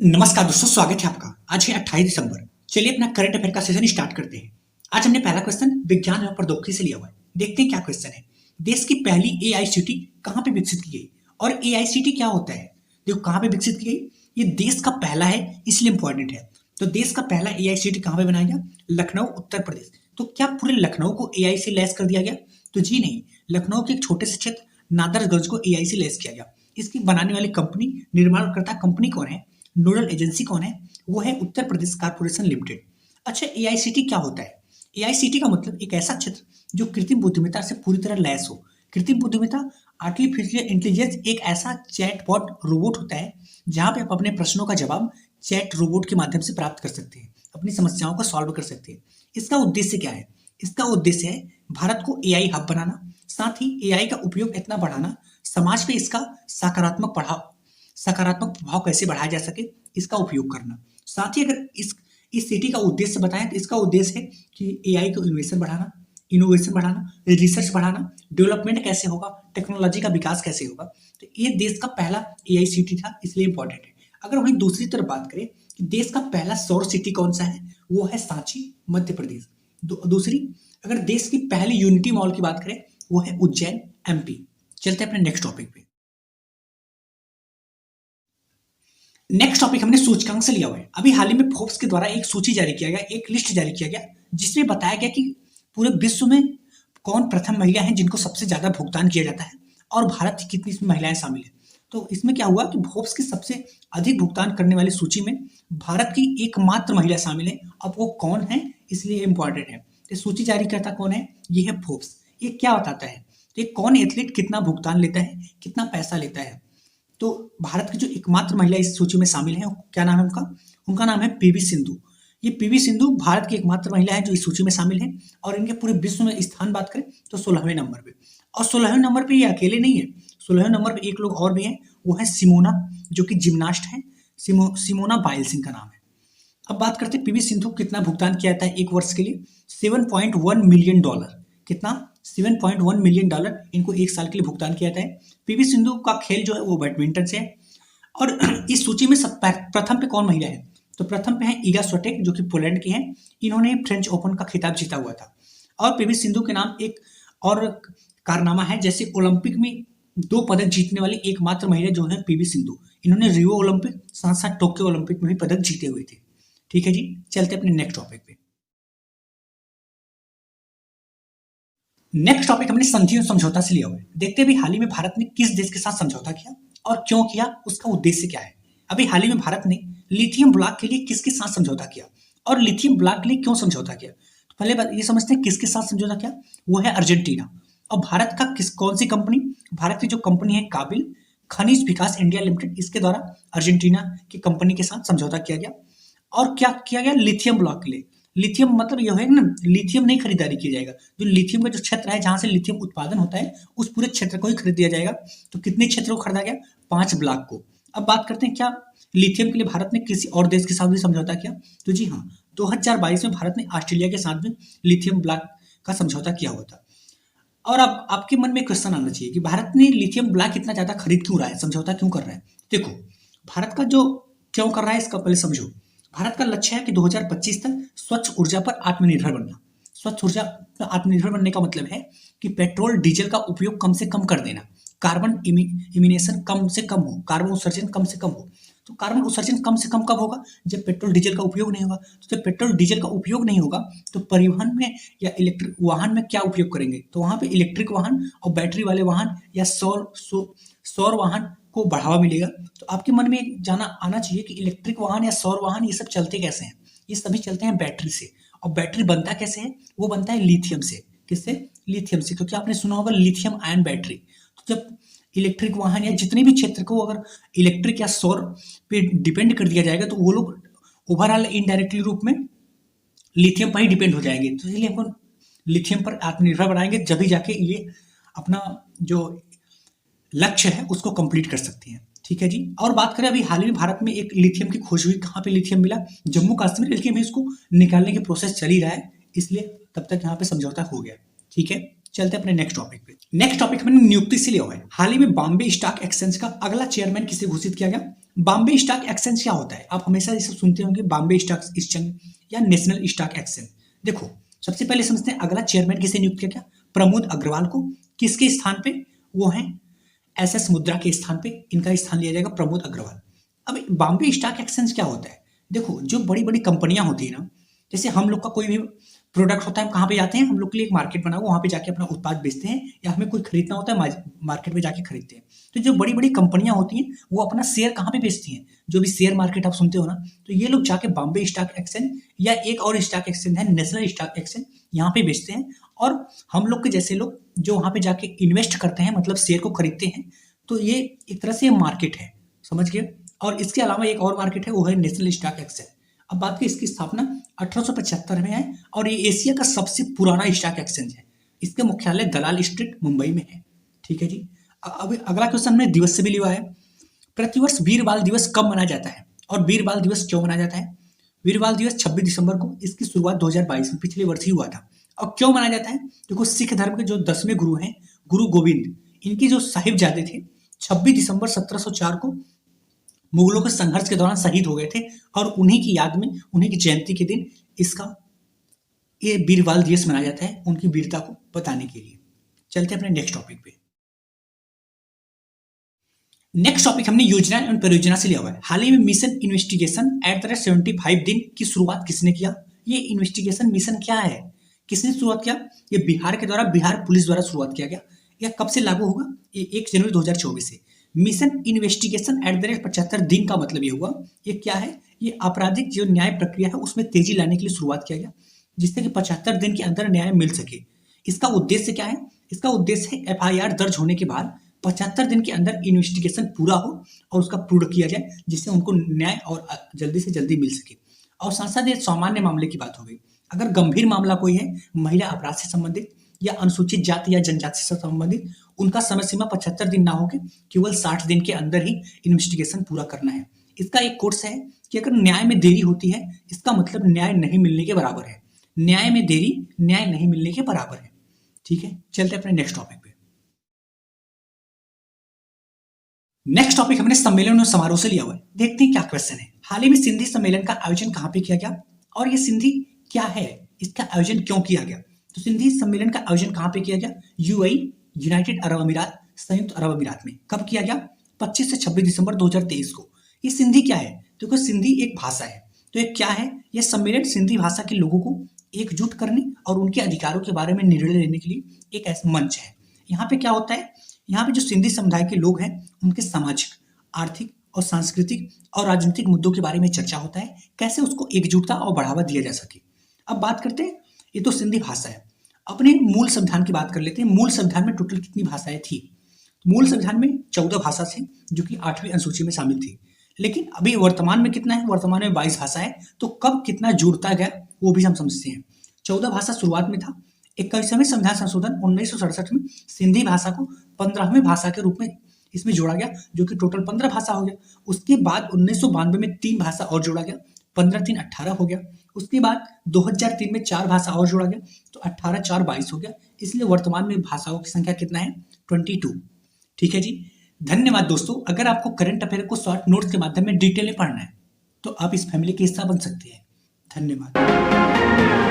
नमस्कार दोस्तों, स्वागत है आपका। आज है 28 दिसंबर। चलिए अपना करंट अफेयर का सेशन स्टार्ट करते हैं। आज हमने पहला क्वेश्चन विज्ञान एवं प्रौद्योगिकी से लिया हुआ है। देखते हैं क्या क्वेश्चन है। देश की पहली एआईसीटी कहाँ पे विकसित की गई और एआईसीटी क्या होता है? देखो, कहाँ पे विकसित की गई, ये देश का पहला है इसलिए इंपॉर्टेंट है। तो देश का पहला एआईसीटी कहाँ पे बनाया गया? लखनऊ, उत्तर प्रदेश। तो क्या पूरे लखनऊ को एआई से लैस कर दिया गया? तो जी नहीं, लखनऊ के एक छोटे से क्षेत्र नादरगंज को एआई से लैस किया गया। इसकी बनाने वाली कंपनी, निर्माणकर्ता कंपनी कौन है, नोडल एजेंसी कौन है? वो है उत्तर प्रदेश कारपोरेशन लिमिटेड। अच्छा, एआईसीटी क्या होता है? एआईसीटी का मतलब एक ऐसा क्षेत्र जो कृत्रिम बुद्धिमत्ता से पूरी तरह लैस हो। कृत्रिम बुद्धिमत्ता, आर्टिफिशियल इंटेलिजेंस, एक ऐसा चैटबॉट रोबोट होता है जहां पे आप अपने प्रश्नों का जवाब चैट रोबोट के माध्यम से प्राप्त कर सकते हैं, अपनी समस्याओं को सॉल्व कर सकते हैं। इसका उद्देश्य क्या है? इसका उद्देश्य है भारत को एआई हब बनाना, साथ ही एआई का उपयोग इतना बढ़ाना, समाज पे इसका सकारात्मक प्रभाव कैसे बढ़ाया जा सके, इसका उपयोग करना। साथ ही अगर इस सिटी का उद्देश्य बताएं तो इसका उद्देश्य है कि एआई को इनोवेशन बढ़ाना, रिसर्च बढ़ाना, डेवलपमेंट कैसे होगा, टेक्नोलॉजी का विकास कैसे होगा। तो ये देश का पहला एआई सिटी था, इसलिए इंपॉर्टेंट है। अगर वहीं दूसरी तरफ बात करें कि देश का पहला सौर सिटी कौन सा है, वो है सांची, मध्य प्रदेश। दूसरी, अगर देश की पहली यूनिटी मॉल की बात करें, वो है उज्जैन, एमपी। चलते हैं अपने नेक्स्ट टॉपिक पे। नेक्स्ट टॉपिक हमने सूचकांक से लिया हुआ है। अभी हाल ही में फोर्ब्स के द्वारा एक सूची जारी किया गया, एक लिस्ट जारी किया गया, जिसमें बताया गया कि पूरे विश्व में कौन प्रथम महिला हैं जिनको सबसे ज्यादा भुगतान किया जाता है और भारत की कितनी इसमें महिलाएं शामिल हैं। तो इसमें क्या हुआ कि फोर्ब्स की सबसे अधिक भुगतान करने वाली सूची में भारत की एकमात्र महिला शामिल है। अब वो कौन है, इसलिए इंपॉर्टेंट है। तो सूची जारी करता कौन है? ये है फोर्ब्स। ये क्या बताता है? तो ये कौन एथलीट कितना भुगतान लेता है, कितना पैसा लेता है। तो भारत की जो एकमात्र महिला इस सूची में शामिल है, क्या नाम है उनका? उनका नाम है पीवी सिंधु। ये पीवी सिंधु भारत की एकमात्र महिला है जो इस सूची में शामिल है, और इनके पूरे विश्व में स्थान बात करें तो 16वें नंबर पे। और 16वें नंबर पे ये अकेले नहीं है, 16वें नंबर पे एक लोग और भी हैं, वो है सिमोना, जो कि जिम्नास्ट है। सिमोना बाइल्स इनका नाम है। अब बात करते हैं पीवी सिंधु कितना भुगतान किया जाता है एक वर्ष के लिए। 7.1 मिलियन डॉलर। कितना? 7.1 मिलियन डॉलर इनको एक साल के लिए भुगतान किया जाता है। पीवी सिंधु का खेल जो है वो बैडमिंटन से है। और इस सूची में प्रथम पे कौन महिला है? तो प्रथम पे है ईगा स्विटेक, जो कि पोलैंड की है। इन्होंने फ्रेंच ओपन का खिताब जीता हुआ था। और पीवी सिंधु के नाम एक और कारनामा है, जैसे ओलंपिक में 2 पदक जीतने वाली एकमात्र महिला जो है पीवी सिंधु। इन्होंने रियो ओलंपिक, साथ साथ टोक्यो ओलंपिक में भी पदक जीते हुए थे। ठीक है जी, चलते अपने नेक्स्ट टॉपिक पे। नेक्स्ट टॉपिक हमने संधि और समझौता से लिया हुआ है। देखते हैं अभी हाल ही में भारत ने किस देश के साथ समझौता किया और क्यों किया, उसका उद्देश्य क्या है। अभी हाल ही में भारत ने लिथियम ब्लॉक के लिए किसके साथ समझौता किया और लिथियम ब्लॉक के लिए क्यों समझौता किया। तो पहले बात ये समझते हैं किसके साथ समझौता किया। वो है अर्जेंटीना। और भारत का कौन सी कंपनी? भारत की जो कंपनी है काबिल खनिज विकास इंडिया लिमिटेड, इसके द्वारा अर्जेंटीना की कंपनी के साथ समझौता किया गया। और क्या किया गया? लिथियम ब्लॉक के लिए। लिथियम मतलब यह है ना, लिथियम नहीं खरीदारी किया जाएगा, जो लिथियम का जो क्षेत्र है जहां से लिथियम उत्पादन होता है, उस पूरे क्षेत्र को ही खरीद दिया जाएगा। तो कितने क्षेत्रों को खरीदा गया? 5 ब्लॉक को। अब बात करते हैं क्या लिथियम के लिए भारत ने किसी और देश के साथ भी समझौता किया। तो जी हाँ, 2022 में भारत ने ऑस्ट्रेलिया के साथ भी लिथियम ब्लॉक का समझौता किया हुआ था। और अब आपके मन में क्वेश्चन आना चाहिए कि भारत ने लिथियम ब्लॉक इतना ज्यादा खरीद क्यों रहा है, समझौता क्यों कर रहा है। देखो, भारत का जो क्यों कर रहा है इसका पहले समझो। भारत का लक्ष्य है कि 2025 तक स्वच्छ ऊर्जा पर आत्मनिर्भर बनना। स्वच्छ ऊर्जा पर आत्मनिर्भर बनने का मतलब है कि पेट्रोल डीजल का उपयोग कम से कम कर देना, कार्बन इमिनेशन कम से कम हो, कार्बन उत्सर्जन कम से कम हो। तो कार्बन उत्सर्जन कम से कम कब होगा? जब पेट्रोल डीजल का उपयोग नहीं होगा। तो जब पेट्रोल डीजल का उपयोग नहीं होगा तो परिवहन में या इलेक्ट्रिक वाहन में क्या उपयोग करेंगे? तो वहां पे इलेक्ट्रिक वाहन और बैटरी वाले वाहन या सौर वाहन को बढ़ावा मिलेगा। तो आपके मन में जाना आना चाहिए कि इलेक्ट्रिक वाहन या सौर वाहन ये सब चलते कैसे हैं। ये सभी चलते हैं बैटरी से। और बैटरी बनता कैसे है? वो बनता है लिथियम से। किससे? लिथियम से, क्योंकि आपने सुना होगा लिथियम आयन बैटरी। तो जब इलेक्ट्रिक वाहन या जितने भी क्षेत्र को अगर इलेक्ट्रिक या सौर पे डिपेंड कर दिया जाएगा तो वो लोग ओवरऑल इनडायरेक्टली रूप में लिथियम पर ही डिपेंड हो जाएंगे। तो इसलिए हमको लिथियम पर आत्मनिर्भर बनाएंगे, जब ही जाके ये अपना जो लक्ष्य है उसको कंप्लीट कर सकती हैं। ठीक है जी। और बात करें अभी हाल ही में भारत में एक लिथियम की खोज हुई। कहाँ पे लिथियम मिला? जम्मू कश्मीर, लेकिन अभी इसको निकालने की प्रोसेस चल ही रहा है, इसलिए तब तक यहाँ पे समझौता हो गया। ठीक है, चलते अपने नेक्स्ट टॉपिक पे। नेक्स्ट टॉपिक मैंने नियुक्ति से लिया हुआ है। हाल ही में बॉम्बे स्टॉक एक्सचेंज का अगला चेयरमैन किसे घोषित किया गया? बॉम्बे स्टॉक एक्सचेंज क्या होता है? आप हमेशा इसे सुनते होंगे, बॉम्बे स्टॉक एक्सचेंज या नेशनल स्टॉक एक्सचेंज। देखो, सबसे पहले समझते हैं अगला चेयरमैन किसे नियुक्त किया गया? प्रमोद अग्रवाल को। किसके स्थान पे? वो है एस मुद्रा के स्थान पे इनका स्थान लिया जाएगा, प्रमोद अग्रवाल। अब बॉम्बे स्टॉक एक्सचेंज क्या होता है? देखो, जो बड़ी बड़ी कंपनियां होती है ना, जैसे हम लोग का कोई भी प्रोडक्ट होता है, हम कहाँ पे जाते हैं? हम लोग के लिए एक मार्केट बना हुआ, वहाँ पे जाके अपना उत्पाद बेचते हैं, या हमें कोई खरीदना होता है मार्केट में जाके खरीदते हैं। तो जो बड़ी बड़ी कंपनियां होती हैं वो अपना शेयर कहाँ पे बेचती हैं? जो भी शेयर मार्केट आप सुनते हो ना, तो ये लोग जाके बॉम्बे स्टॉक एक्सचेंज या एक और स्टॉक एक्सचेंज है नेशनल स्टॉक एक्सचेंज, यहाँ पे बेचते हैं। और हम लोग के जैसे लोग जो वहाँ पे जाके इन्वेस्ट करते हैं, मतलब शेयर को खरीदते हैं, तो ये एक तरह से मार्केट है, समझ गए। और इसके अलावा एक और मार्केट है, वो है नेशनल स्टॉक एक्सचेंज। अब बात की, इसकी स्थापना 1875 में है और ये एशिया का सबसे पुराना स्टॉक एक्सचेंज है। इसका मुख्यालय दलाल स्ट्रीट मुंबई में है। ठीक है जी। अब अगला क्वेश्चन हमने दिवस से भी लिया है। प्रतिवर्ष वीर बाल दिवस कब मनाया जाता है और वीर बाल दिवस क्यों मनाया जाता है? वीर बाल दिवस 26 दिसंबर को, इसकी शुरुआत 2022 में पिछले वर्ष ही हुआ था। और क्यों मनाया जाता है? देखो, सिख धर्म के जो 10वें गुरु हैं, गुरु गोविंद, इनके जो साहिबजादे थे 26 दिसंबर 1704 को मुगलों के संघर्ष के दौरान शहीद हो गए थे, और उन्हीं की याद में, उन्हीं की जयंती के दिन इसका ये वीर बाल दिवस मनाया जाता है, उनकी वीरता को बताने के लिए। चलते हैं अपने नेक्स्ट टॉपिक पे। नेक्स्ट टॉपिक हमने योजना एवं परियोजना से लिया हुआ है। हाल ही में mission investigation at the rate 75 दिन की शुरुआत किसने किया? ये इन्वेस्टिगेशन मिशन क्या है, किसने शुरुआत किया? ये बिहार के द्वारा, बिहार पुलिस द्वारा शुरुआत किया गया। यह कब से लागू होगा? ये 1 जनवरी 2024 से। Mission investigation at the rate 75 दिन का मतलब ये हुआ, ये क्या है? ये आपराधिक जो न्याय प्रक्रिया है उसमें तेजी लाने के लिए शुरुआत किया गया, जिससे कि 75 दिन के अंदर न्याय मिल सके। इसका उद्देश्य क्या है? इसका उद्देश्य है एफआईआर दर्ज होने के बाद 75 दिन के अंदर इन्वेस्टिगेशन पूरा हो और उसका पूर्ण किया जाए, जिससे उनको न्याय और जल्दी से जल्दी मिल सके। और साथ साथ ये सामान्य मामले की बात हो गई। अगर गंभीर मामला कोई है, महिला अपराध से संबंधित या अनुसूचित जाति या जनजाति से संबंधित, उनका समय सीमा 75 दिन ना होकर केवल 60 दिन के अंदर ही इन्वेस्टिगेशन पूरा करना है। इसका एक कोर्स है कि अगर न्याय में देरी होती है, इसका मतलब न्याय नहीं मिलने के बराबर है। न्याय में देरी न्याय नहीं मिलने के बराबर है। ठीक है, चलते अपने नेक्स्ट टॉपिक पे। नेक्स्ट टॉपिक हमने सम्मेलन और समारोह से लिया हुआ है। देखते हैं क्या क्वेश्चन है। हाल ही में सिंधी सम्मेलन का आयोजन कहां पे किया गया और ये सिंधी क्या है, इसका आयोजन क्यों किया गया? तो सिंधी सम्मेलन का आयोजन कहां पे किया गया? यूएई, यूनाइटेड अरब अमीरात, संयुक्त अरब अमीरात में। कब किया गया? 25 से 26 दिसंबर 2023 को। ये सिंधी क्या है? देखो, सिंधी एक भाषा है। तो ये क्या है? यह सम्मेलन सिंधी भाषा के लोगों को एकजुट करने और उनके अधिकारों के बारे में निर्णय लेने के लिए एक ऐसा मंच है। यहाँ पे क्या होता है? यहाँ पे जो सिंधी समुदाय के लोग हैं, उनके सामाजिक, आर्थिक और सांस्कृतिक और राजनीतिक मुद्दों के बारे में चर्चा होता है, कैसे उसको एकजुटता और बढ़ावा दिया जा सके। अब बात करते हैं, ये तो सिंधी भाषा है। अपने मूल संविधान की बात कर लेते हैं। मूल संविधान में टोटल कितनी भाषाएं थी? मूल संविधान में 14 भाषा थी, जो कि 8वीं अनुसूची में शामिल थी। लेकिन अभी वर्तमान में कितना है? वर्तमान में 22 भाषा है। तो कब कितना जुड़ता गया वो भी हम समझते हैं। 14 भाषा शुरुआत में था। 21वें संविधान संशोधन 1967 में सिंधी भाषा को 15वें भाषा के रूप में इसमें जोड़ा गया, जो कि टोटल 15 भाषा हो गया। उसके बाद 1992 में 3 भाषा और जोड़ा गया, 15 3 18 हो गया। उसके बाद 2003 में 4 भाषा और जोड़ा गया, तो 18 4 22 हो गया। इसलिए वर्तमान में भाषाओं की संख्या कितना है? 22। ठीक है जी, धन्यवाद दोस्तों। अगर आपको करंट अफेयर को शॉर्ट नोट्स के माध्यम में डिटेल में पढ़ना है, तो आप इस फैमिली के हिस्सा बन सकते हैं। धन्यवाद।